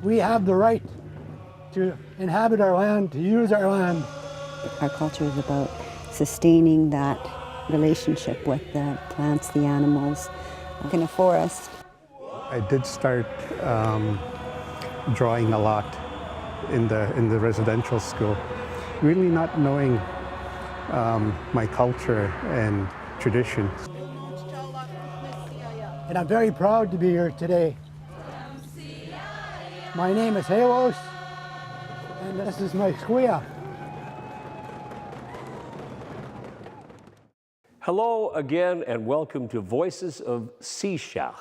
we have the right to inhabit our land, to use our land. Our culture is about sustaining that relationship with the plants, the animals, in a forest. I did start drawing a lot in the residential school, really not knowing my culture and traditions. And I'm very proud to be here today. My name is Halos, and this is my squia. Hello again and welcome to Voices of Shishalh.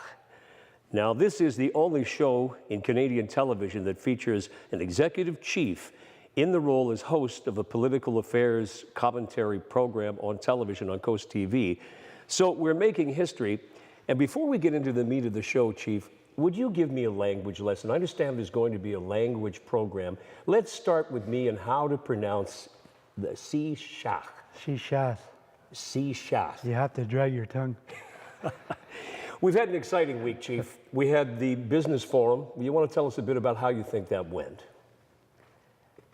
Now this is the only show in Canadian television that features an executive chief in the role as host of a political affairs commentary program on television on Coast TV. So we're making history. And before we get into the meat of the show, Chief, would you give me a language lesson? I understand there's going to be a language program. Let's start with me and how to pronounce the Shishalh. Shishalh. Shishalh. You have to drag your tongue. We've had an exciting week, Chief. We had the business forum. You want to tell us a bit about how you think that went?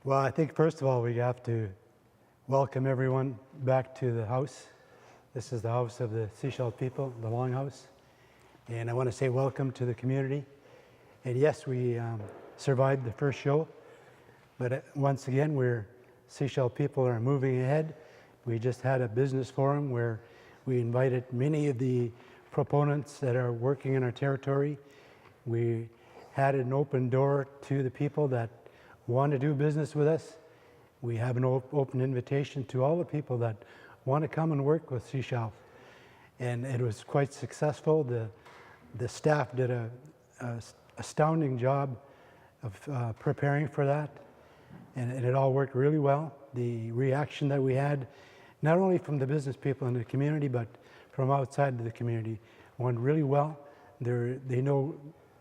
Well, I think first of all, we have to welcome everyone back to the house. This is the house of the Shishalh people, the Longhouse. And I want to say welcome to the community. And yes, we survived the first show, but once again, Shishalh people are moving ahead. We just had a business forum where we invited many of the proponents that are working in our territory. We had an open door to the people that want to do business with us. We have an open invitation to all the people that want to come and work with Shishalh. And it was quite successful. The staff did an astounding job of preparing for that. And it all worked really well. The reaction that we had, not only from the business people in the community, but from outside of the community, went really well. They know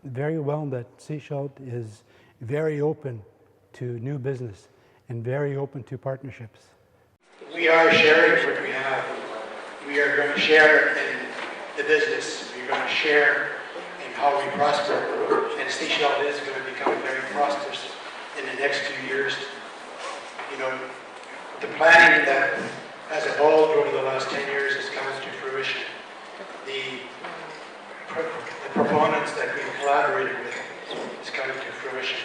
very well that Shishalh is very open to new business and very open to partnerships. We are sharing what we have. We are going to share in the business. We're going to share in how we prosper. And Shishalh is going to become very prosperous in the next 2 years. You know, the planning that has evolved over the last 10 years has come to fruition. The proponents that we've collaborated with is coming to fruition.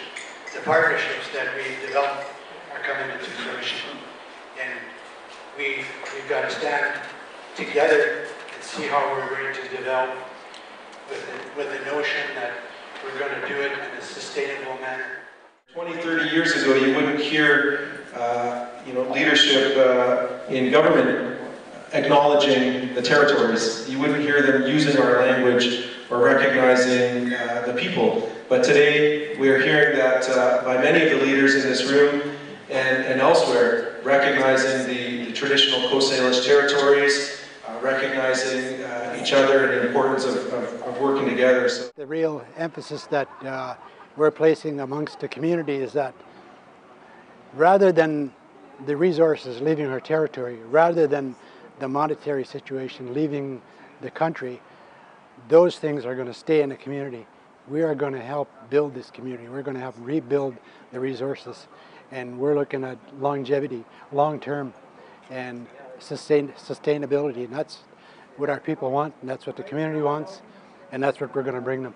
The partnerships that we've developed are coming into fruition. And we've got to stand together and see how we're going to develop with the notion that we're going to do it in a sustainable manner. 20, 30 years ago, you wouldn't hear leadership in government acknowledging the territories. You wouldn't hear them using our language or recognizing the people. But today, we're hearing that by many of the leaders in this room and elsewhere, recognizing the traditional Coast Salish territories, recognizing each other and the importance of working together. So the real emphasis that we're placing amongst the community is that rather than the resources leaving our territory, rather than the monetary situation leaving the country, those things are going to stay in the community. We are going to help build this community. We're going to help rebuild the resources. And we're looking at longevity, long-term, and sustainability. And that's what our people want, and that's what the community wants, and that's what we're going to bring them.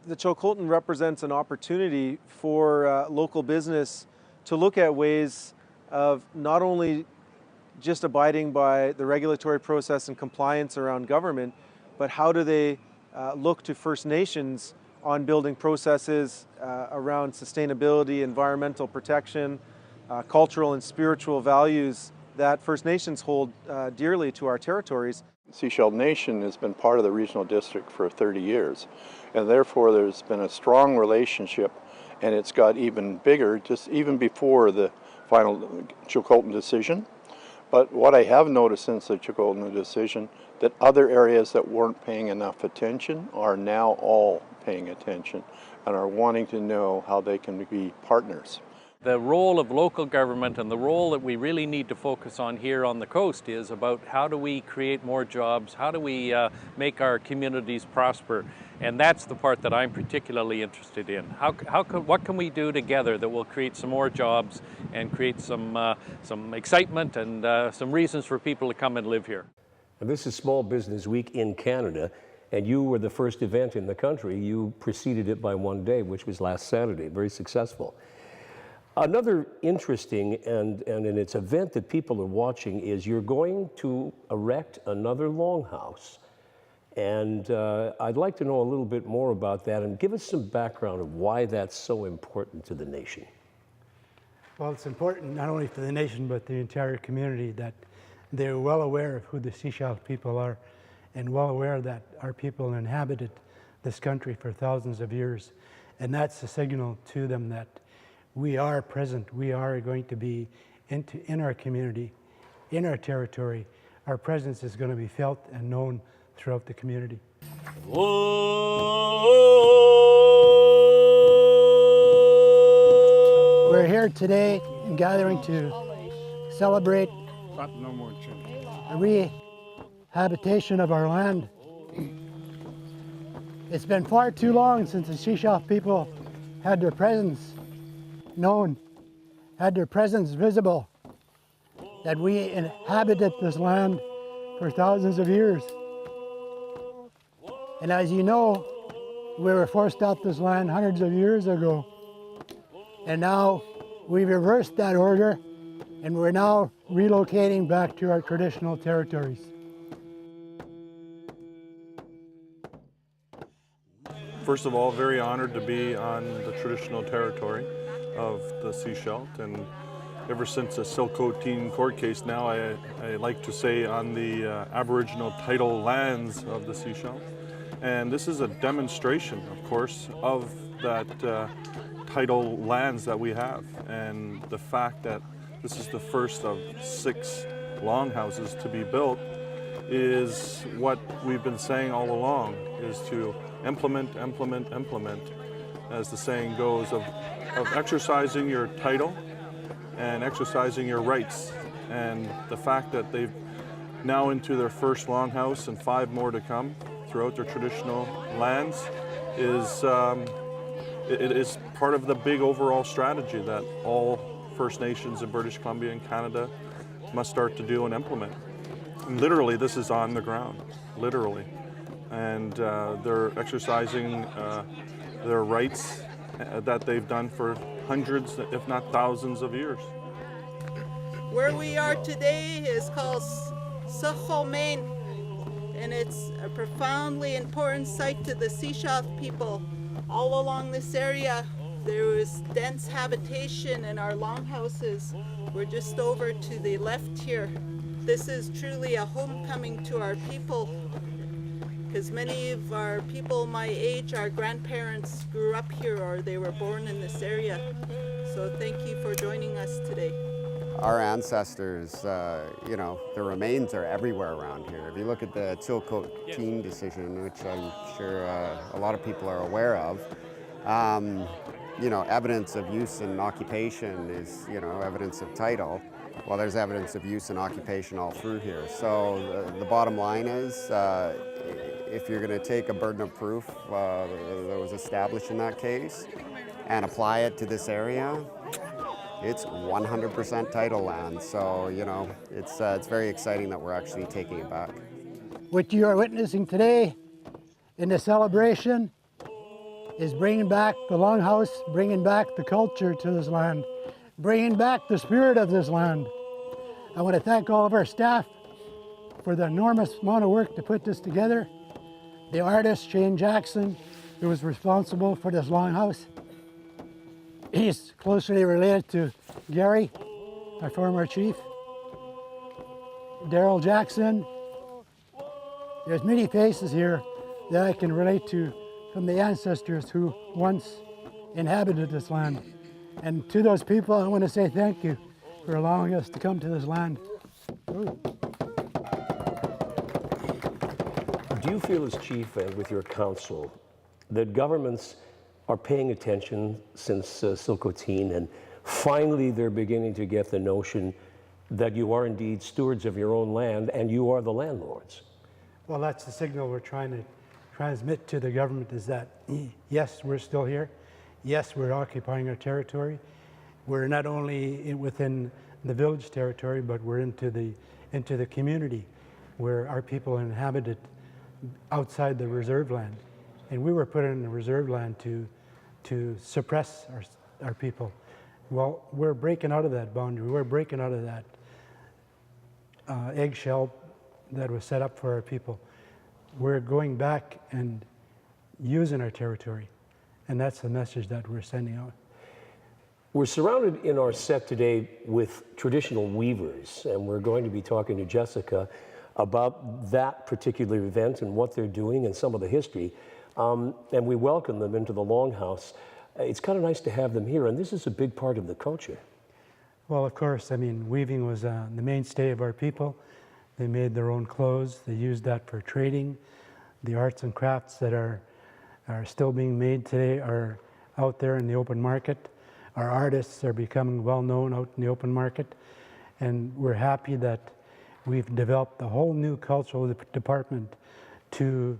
The Chilcotin represents an opportunity for local business to look at ways of not only just abiding by the regulatory process and compliance around government, but how do they look to First Nations on building processes around sustainability, environmental protection, cultural and spiritual values that First Nations hold dearly to our territories. Shishalh Nation has been part of the regional district for 30 years, and therefore there's been a strong relationship, and it's got even bigger just even before the final Chilcotin decision. But what I have noticed since the Chilcotin decision, that other areas that weren't paying enough attention are now all paying attention and are wanting to know how they can be partners. The role of local government and the role that we really need to focus on here on the coast is about how do we create more jobs, how do we make our communities prosper. And that's the part that I'm particularly interested in. What can we do together that will create some more jobs and create some excitement and some reasons for people to come and live here? And this is Small Business Week in Canada, and you were the first event in the country. You preceded it by one day, which was last Saturday, very successful. Another interesting and it's an event that people are watching is you're going to erect another longhouse. And I'd like to know a little bit more about that and give us some background of why that's so important to the nation. Well, it's important not only for the nation, but the entire community that they're well aware of who the Shishalh people are and well aware that our people inhabited this country for thousands of years. And that's a signal to them that we are present, we are going to be in our community, in our territory. Our presence is going to be felt and known throughout the community. We're here today and gathering to celebrate the rehabilitation of our land. It's been far too long since the Shishalh people had their presence known, had their presence visible, that we inhabited this land for thousands of years. And as you know, we were forced off this land hundreds of years ago. And now we've reversed that order, and we're now relocating back to our traditional territories. First of all, very honored to be on the traditional territory of the Shishalh, and ever since the Silcoteen court case now, I like to say on the Aboriginal title lands of the Shishalh. And this is a demonstration, of course, of that title lands that we have, and the fact that this is the first of 6 longhouses to be built is what we've been saying all along, is to implement, as the saying goes, of exercising your title and exercising your rights. And the fact that they've now into their first longhouse and 5 more to come throughout their traditional lands is it is part of the big overall strategy that all First Nations in British Columbia and Canada must start to do and implement. And literally, this is on the ground, literally. And they're exercising their rights that they've done for hundreds, if not thousands of years. Where we are today is called Shishalh, and it's a profoundly important site to the Shishalh people. All along this area, there was dense habitation, and our longhouses were just over to the left here. This is truly a homecoming to our people, because many of our people my age, our grandparents grew up here or they were born in this area. So thank you for joining us today. Our ancestors, you know, the remains are everywhere around here. If you look at the Silcoteen decision, which I'm sure a lot of people are aware of, you know, evidence of use and occupation is, you know, evidence of title. Well, there's evidence of use and occupation all through here. So the bottom line is, if you're going to take a burden of proof that was established in that case and apply it to this area, it's 100% title land. So, you know, it's very exciting that we're actually taking it back. What you are witnessing today in the celebration is bringing back the longhouse, bringing back the culture to this land, bringing back the spirit of this land. I want to thank all of our staff for the enormous amount of work to put this together. The artist, Shane Jackson, who was responsible for this longhouse. He's closely related to Gary, our former chief. Daryl Jackson. There's many faces here that I can relate to from the ancestors who once inhabited this land. And to those people, I want to say thank you for allowing us to come to this land. Ooh. Do you feel as chief and with your council that governments are paying attention since Silcoteen, and finally they're beginning to get the notion that you are indeed stewards of your own land and you are the landlords? Well, that's the signal we're trying to transmit to the government is that, yes, we're still here. Yes, we're occupying our territory. We're not only within the village territory, but we're into the community where our people inhabited outside the reserve land. And we were put in the reserve land to suppress our people. Well, we're breaking out of that boundary. We're breaking out of that eggshell that was set up for our people. We're going back and using our territory. And that's the message that we're sending out. We're surrounded in our set today with traditional weavers, and we're going to be talking to Jessica about that particular event and what they're doing and some of the history. And we welcome them into the Longhouse. It's kind of nice to have them here, and this is a big part of the culture. Well, of course, I mean, weaving was the mainstay of our people. They made their own clothes. They used that for trading. The arts and crafts that are still being made today are out there in the open market. Our artists are becoming well known out in the open market. And we're happy that we've developed a whole new cultural department to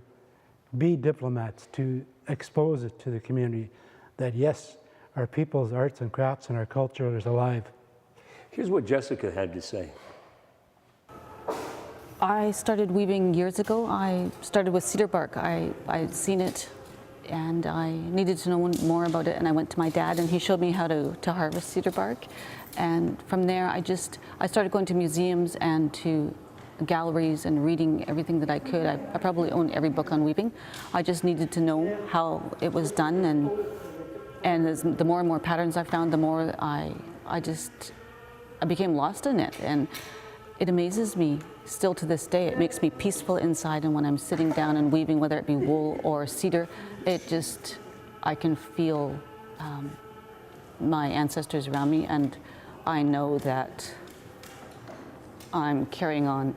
be diplomats, to expose it to the community that yes, our people's arts and crafts and our culture is alive. Here's what Jessica had to say. I started weaving years ago. I started with cedar bark. I'd seen it and I needed to know more about it, and I went to my dad and he showed me how to harvest cedar bark. And from there I started going to museums and to galleries and reading everything that I could. I probably own every book on weaving. I just needed to know how it was done, and as the more and more patterns I found, the more I became lost in it. And it amazes me still to this day. It makes me peaceful inside, and when I'm sitting down and weaving, whether it be wool or cedar, I can feel my ancestors around me, and I know that I'm carrying on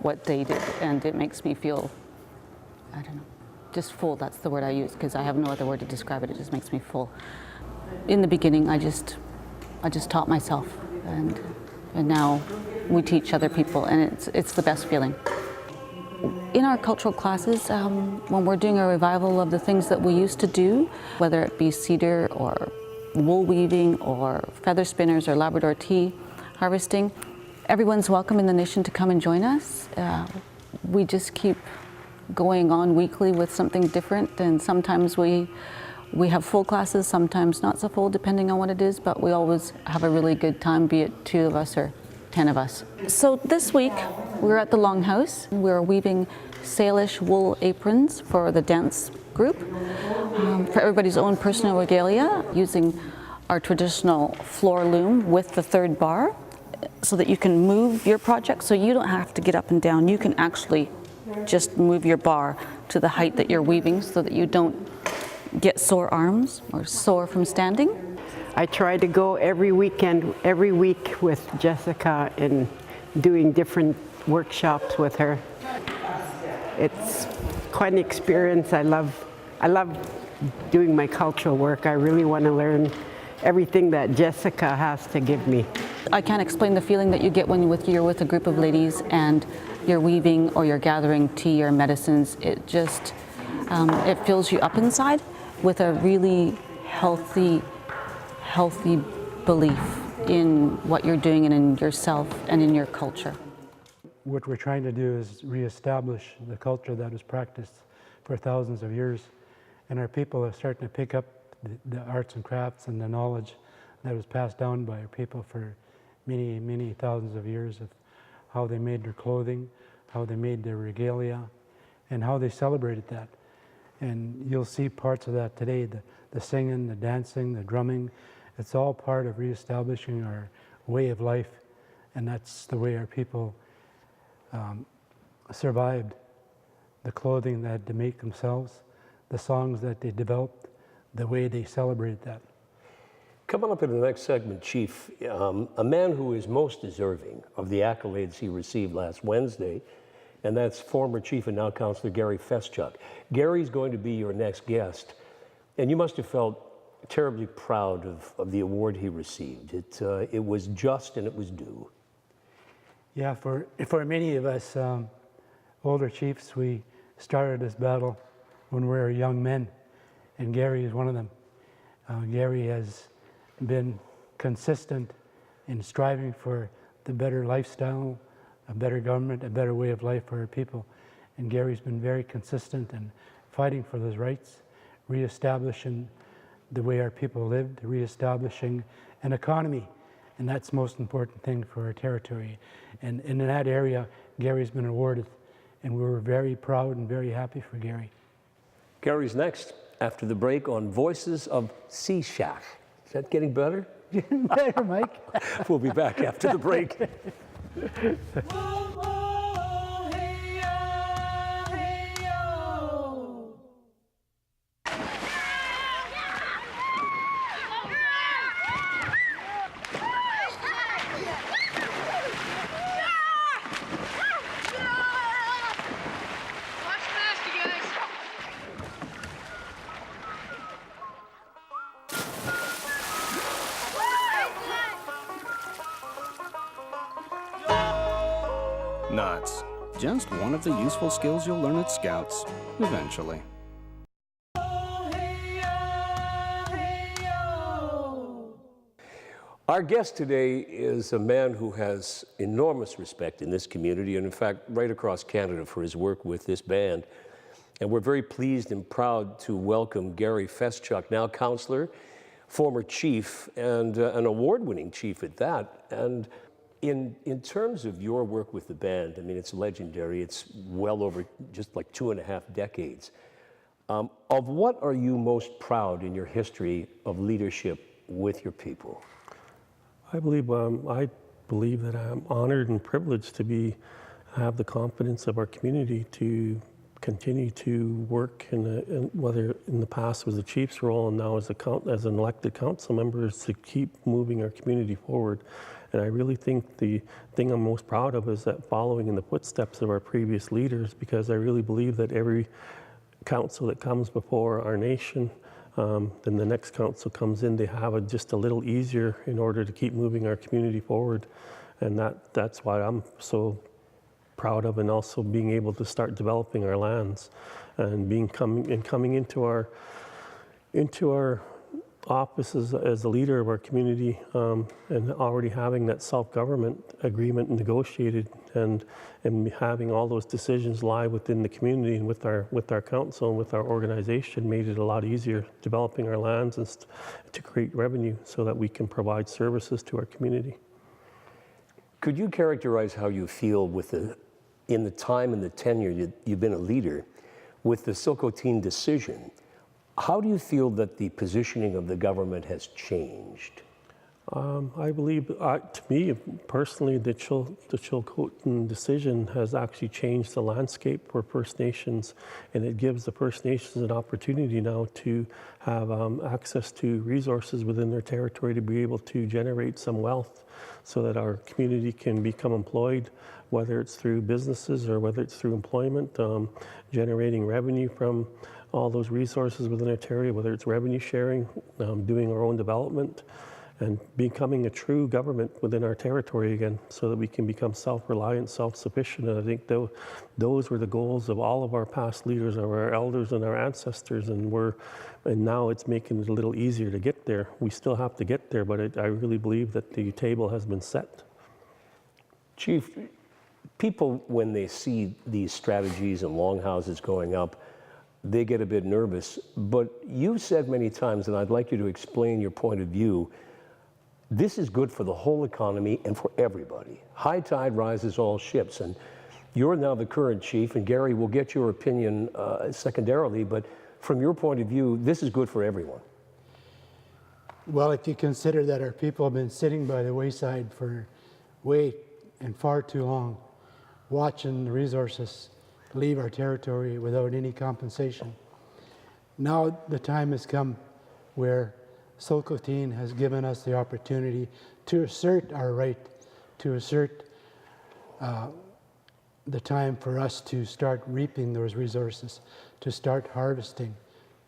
what they did, and it makes me feel, I don't know, just full. That's the word I use, because I have no other word to describe it. It just makes me full. In the beginning, I just taught myself, and now we teach other people, and it's the best feeling. In our cultural classes, when we're doing a revival of the things that we used to do, whether it be cedar or wool weaving or feather spinners or Labrador tea harvesting, everyone's welcome in the nation to come and join us. We just keep going on weekly with something different, and sometimes we have full classes, sometimes not so full, depending on what it is, but we always have a really good time, be it 2 of us or 10 of us. So this week, we're at the Longhouse. We're weaving Salish wool aprons for the dance group, for everybody's own personal regalia, using our traditional floor loom with the 3rd bar, so that you can move your project, so you don't have to get up and down. You can actually just move your bar to the height that you're weaving, so that you don't get sore arms or sore from standing. I try to go every weekend, every week with Jessica and doing different workshops with her. It's quite an experience. I love doing my cultural work. I really want to learn everything that Jessica has to give me. I can't explain the feeling that you get when you're with a group of ladies and you're weaving or you're gathering tea or medicines. It just, it fills you up inside with a really healthy belief in what you're doing and in yourself and in your culture. What we're trying to do is reestablish the culture that was practiced for thousands of years. And our people are starting to pick up the arts and crafts and the knowledge that was passed down by our people for many, many thousands of years, of how they made their clothing, how they made their regalia, and how they celebrated that. And you'll see parts of that today, the singing, the dancing, the drumming. It's all part of reestablishing our way of life, and that's the way our people survived. The clothing they had to make themselves, the songs that they developed, the way they celebrated that. Coming up in the next segment, Chief, a man who is most deserving of the accolades he received last Wednesday, and that's former Chief and now Councillor Gary Feschuk. Gary's going to be your next guest, and you must have felt terribly proud of the award he received. It was just and it was due. Yeah, for many of us older chiefs, we started this battle when we were young men, and Gary is one of them. Gary has been consistent in striving for the better lifestyle, a better government, a better way of life for our people. And Gary's been very consistent in fighting for those rights, reestablishing the way our people lived, reestablishing an economy. And that's the most important thing for our territory. And in that area, Gary's been awarded. And we were very proud and very happy for Gary. Gary's next after the break on Voices of Shishalh. Is that getting better? Getting better, Mike. We'll be back after the break. Knots. Just one of the useful skills you'll learn at Scouts, eventually. Our guest today is a man who has enormous respect in this community and in fact right across Canada for his work with this band. And we're very pleased and proud to welcome Gary Feschuk, now councillor, former chief, and an award-winning chief at that. And in terms of your work with the band, I mean, it's legendary. It's well over just like 2.5 decades. Of what are you most proud in your history of leadership with your people? I believe that I'm honored and privileged to have the confidence of our community to continue to work whether in the past was the chief's role and now as an elected council member, is to keep moving our community forward. And I really think the thing I'm most proud of is that following in the footsteps of our previous leaders, because I really believe that every council that comes before our nation, then the next council comes in, they have it just a little easier in order to keep moving our community forward. And that's why I'm so proud of, and also being able to start developing our lands and coming into our office as the leader of our community, and already having that self-government agreement negotiated and having all those decisions lie within the community and with our council and with our organization made it a lot easier developing our lands and to create revenue so that we can provide services to our community. Could you characterize how you feel in the time and the tenure you've been a leader with the Silcotin decision? How do you feel that the positioning of the government has changed? I believe, to me personally, the Chilcotin decision has actually changed the landscape for First Nations, and it gives the First Nations an opportunity now to have access to resources within their territory to be able to generate some wealth so that our community can become employed, whether it's through businesses or whether it's through employment, generating revenue from all those resources within our territory, whether it's revenue sharing, doing our own development, and becoming a true government within our territory again so that we can become self-reliant, self-sufficient. And I think those were the goals of all of our past leaders, of our elders and our ancestors, and now it's making it a little easier to get there. We still have to get there, but I really believe that the table has been set. Chief, people, when they see these strategies and longhouses going up, they get a bit nervous. But you said many times, and I'd like you to explain your point of view, this is good for the whole economy and for everybody. High tide rises all ships. And you're now the current chief, and Gary, will get your opinion secondarily, but from your point of view, this is good for everyone. Well, if you consider that our people have been sitting by the wayside for way and far too long, watching the resources leave our territory without any compensation. Now the time has come where Silcotin has given us the opportunity to assert our right, to assert the time for us to start reaping those resources, to start harvesting,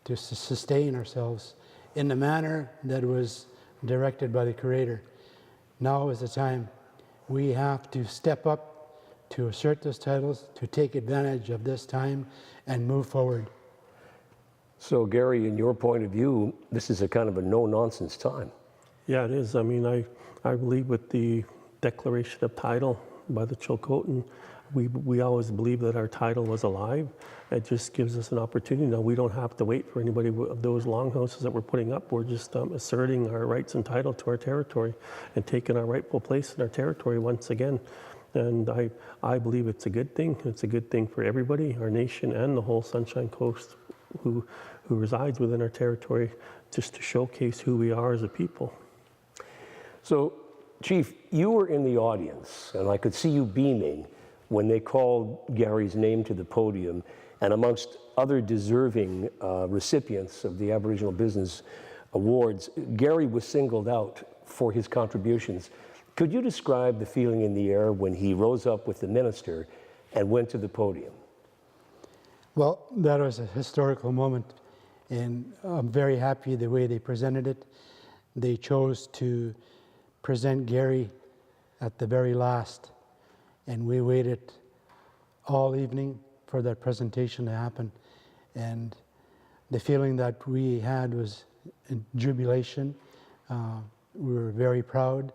to sustain ourselves in the manner that was directed by the Creator. Now is the time. We have to step up to assert those titles, to take advantage of this time and move forward. So Gary, in your point of view, this is a kind of a no-nonsense time. Yeah, it is. I mean, I believe with the declaration of title by the Chilcotin, we always believed that our title was alive. It just gives us an opportunity. Now, we don't have to wait for anybody of those longhouses that we're putting up. We're just asserting our rights and title to our territory and taking our rightful place in our territory once again. And I believe it's a good thing. It's a good thing for everybody, our nation and the whole Sunshine Coast who resides within our territory, just to showcase who we are as a people. So, Chief, you were in the audience, and I could see you beaming when they called Gary's name to the podium, and amongst other deserving recipients of the Aboriginal Business Awards, Gary was singled out for his contributions. Could you describe the feeling in the air when he rose up with the minister and went to the podium? Well, that was a historical moment, and I'm very happy the way they presented it. They chose to present Gary at the very last, and we waited all evening for that presentation to happen. And the feeling that we had was jubilation. We were very proud,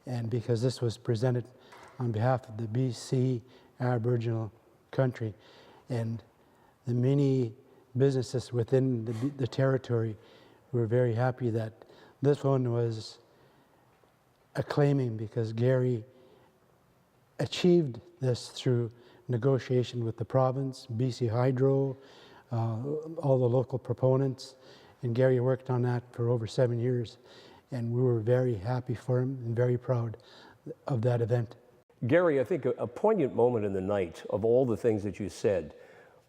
and because this was presented on behalf of the BC Aboriginal country, and the many businesses within the territory were very happy that this one was acclaiming, because Gary achieved this through negotiation with the province, BC Hydro, all the local proponents, and Gary worked on that for over 7 years, and we were very happy for him and very proud of that event. Gary, I think a poignant moment in the night of all the things that you said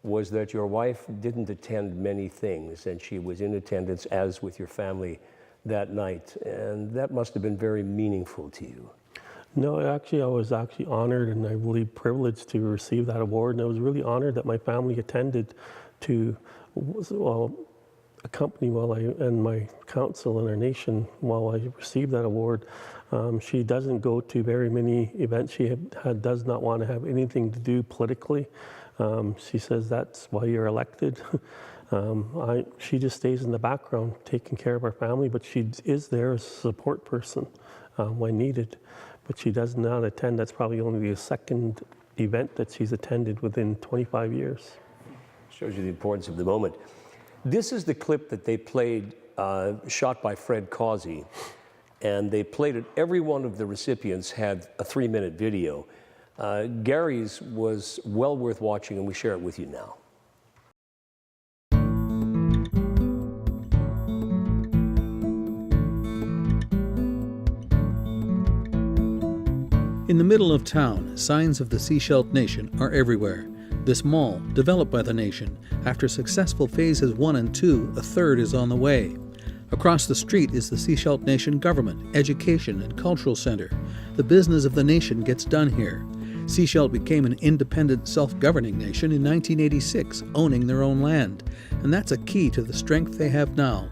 was that your wife didn't attend many things, and she was in attendance, as with your family, that night, and that must have been very meaningful to you. No, actually, I was actually honored and I believe privileged to receive that award, and I was really honored that my family attended to accompany and my council and our nation while I received that award. She doesn't go to very many events. She does not want to have anything to do politically. She says that's why you're elected. She just stays in the background taking care of our family, but she is there as a support person when needed. But she does not attend. That's probably only the second event that she's attended within 25 years. Shows you the importance of the moment. This is the clip that they played, shot by Fred Causey, and they played it. Every one of the recipients had a 3-minute video. Gary's was well worth watching, and we share it with you now. In the middle of town, signs of the Shishalh Nation are everywhere. This mall, developed by the nation, after successful phases 1 and 2, a third is on the way. Across the street is the Shishalh Nation Government, Education and Cultural Center. The business of the nation gets done here. Shishalh became an independent, self-governing nation in 1986, owning their own land. And that's a key to the strength they have now.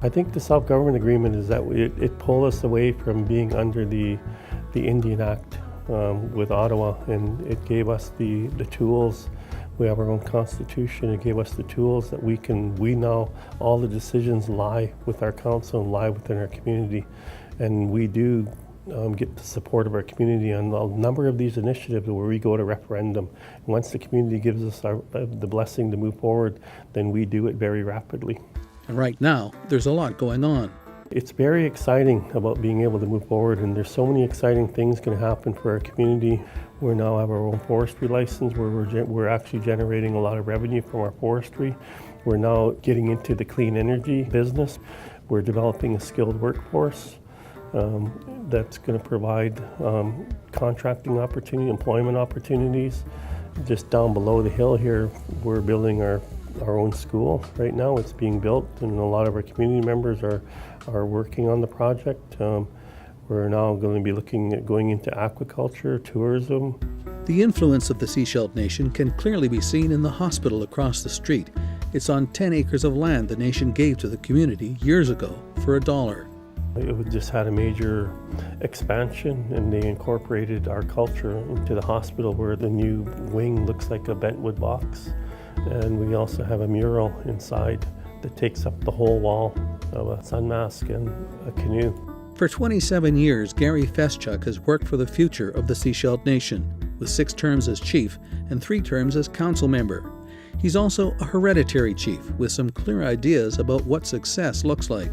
I think the self-government agreement is that it pulled us away from being under the Indian Act with Ottawa, and it gave us the tools. We have our own constitution. It gave us the tools that we now, all the decisions lie with our council and lie within our community. And we do get the support of our community on a number of these initiatives where we go to referendum. And once the community gives us the blessing to move forward, then we do it very rapidly. And right now, there's a lot going on. It's very exciting about being able to move forward, and there's so many exciting things going to happen for our community. We now have our own forestry license where we're actually generating a lot of revenue from our forestry. We're now getting into the clean energy business. We're developing a skilled workforce that's going to provide contracting opportunity, employment opportunities. Just down below the hill here, we're building our own school right now. It's being built, and a lot of our community members are working on the project. We're now going to be looking at going into aquaculture, tourism. The influence of the Shishalh Nation can clearly be seen in the hospital across the street. It's on 10 acres of land the nation gave to the community years ago for $1. It just had a major expansion, and they incorporated our culture into the hospital, where the new wing looks like a bentwood box. And we also have a mural inside that takes up the whole wall of a sun mask and a canoe. For 27 years, Gary Feschuk has worked for the future of the Shishalh Nation, with 6 terms as chief and 3 terms as council member. He's also a hereditary chief with some clear ideas about what success looks like.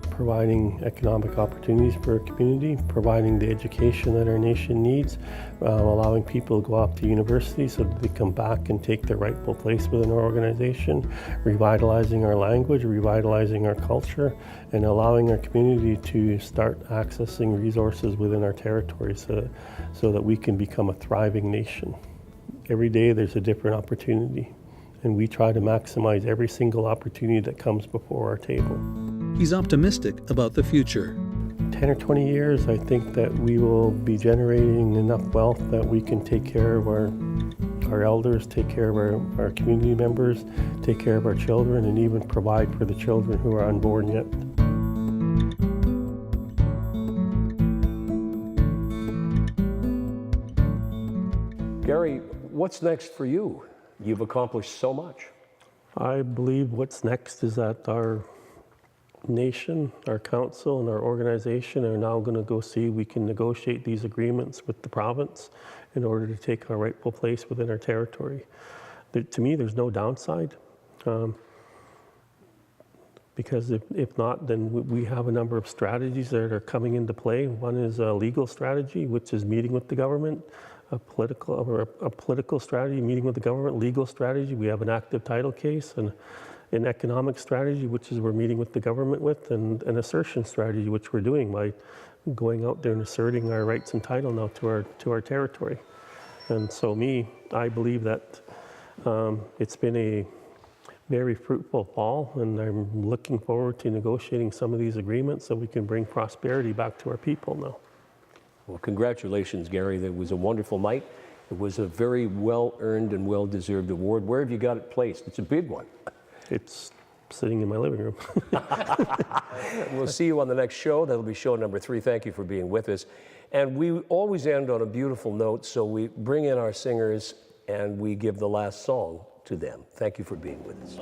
Providing economic opportunities for our community, providing the education that our nation needs, allowing people to go off to university so that they come back and take their rightful place within our organization, revitalizing our language, revitalizing our culture, and allowing our community to start accessing resources within our territory so that we can become a thriving nation. Every day there's a different opportunity, and we try to maximize every single opportunity that comes before our table. He's optimistic about the future. 10 or 20 years, I think that we will be generating enough wealth that we can take care of our elders, take care of our community members, take care of our children, and even provide for the children who are unborn yet. Gary, what's next for you? You've accomplished so much. I believe what's next is that our nation, our council, and our organization are now going to go see we can negotiate these agreements with the province in order to take our rightful place within our territory. To me, there's no downside, because if not, then we have a number of strategies that are coming into play. One is a legal strategy, which is meeting with the government, a political strategy, meeting with the government, legal strategy. We have an active title case, and an economic strategy, which is we're meeting with the government with, and an assertion strategy, which we're doing by going out there and asserting our rights and title now to our territory. And so I believe that it's been a very fruitful fall, and I'm looking forward to negotiating some of these agreements so we can bring prosperity back to our people now. Well, congratulations, Gary. That was a wonderful night. It was a very well-earned and well-deserved award. Where have you got it placed? It's a big one. It's sitting in my living room. We'll see you on the next show. That'll be show number 3. Thank you for being with us. And we always end on a beautiful note, so we bring in our singers and we give the last song to them. Thank you for being with us.